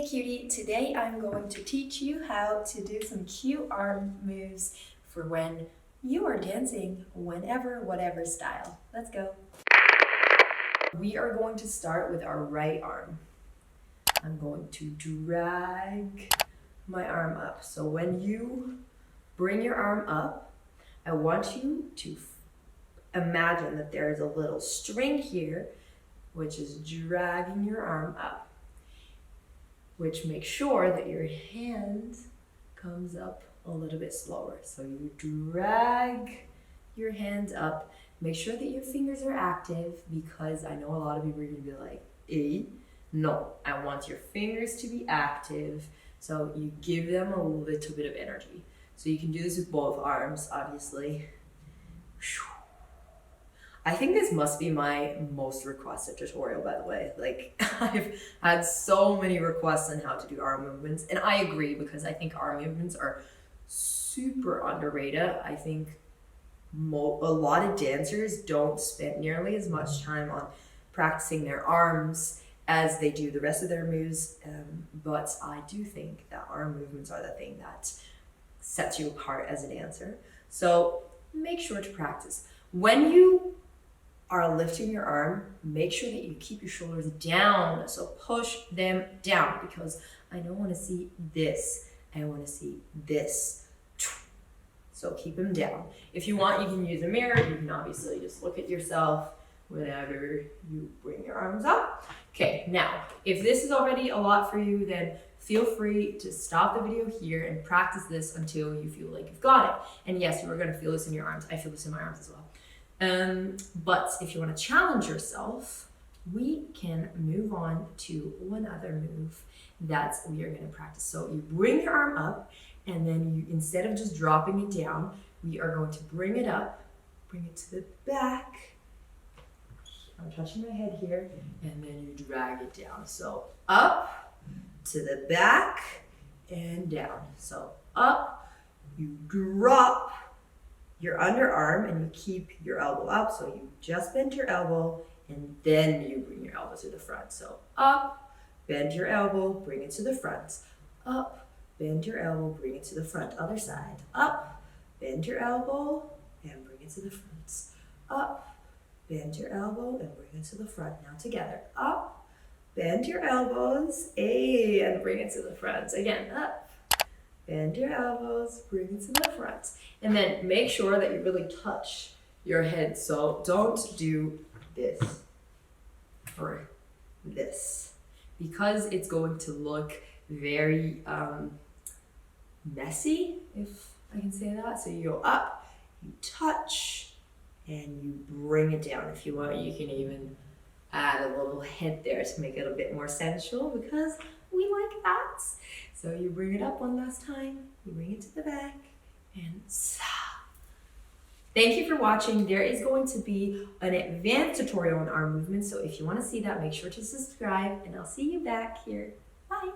Hey cutie, today I'm going to teach you how to do some cute arm moves for when you are dancing whenever, whatever style. Let's go. We are going to start with our right arm. I'm going to drag my arm up. So when you bring your arm up, I want you to imagine that there is a little string here, which is dragging your arm up. Which makes sure that your hand comes up a little bit slower. So you drag your hand up. Make sure that your fingers are active, because I know a lot of people are gonna be like, no, I want your fingers to be active. So you give them a little bit of energy. So you can do this with both arms, obviously. I think this must be my most requested tutorial, by the way. Like, I've had so many requests on how to do arm movements, and I agree, because I think arm movements are super underrated. I think a lot of dancers don't spend nearly as much time on practicing their arms as they do the rest of their moves, but I do think that arm movements are the thing that sets you apart as a dancer. So make sure to practice. When you are lifting your arm, make sure that you keep your shoulders down. So push them down, because I don't want to see this. I want to see this. So keep them down. If you want, you can use a mirror. You can obviously just look at yourself whenever you bring your arms up. Okay, now, if this is already a lot for you, then feel free to stop the video here and practice this until you feel like you've got it. And yes, you are going to feel this in your arms. I feel this in my arms as well. But if you want to challenge yourself, we can move on to one other move that we are going to practice. So you bring your arm up, and then you, instead of just dropping it down, we are going to bring it up, bring it to the back. I'm touching my head here, and then you drag it down. So up to the back and down. So up, you drop your underarm and you keep your elbow up. So you just bend your elbow and then you bring your elbow to the front. So up, bend your elbow, bring it to the front. Up, bend your elbow, bring it to the front. Other side. Up, bend your elbow and bring it to the front. Up, bend your elbow and bring it to the front. Now together. Up, bend your elbows, and bring it to the front. Again, up. Bend your elbows, bring it to the front. And then make sure that you really touch your head. So don't do this or this, because it's going to look very messy, if I can say that. So you go up, you touch, and you bring it down. If you want, you can even add a little head there to make it a bit more sensual, because we like that. So you bring it up one last time, you bring it to the back, and thank you for watching. There is going to be an advanced tutorial on arm movements, so if you want to see that, make sure to subscribe, and I'll see you back here. Bye.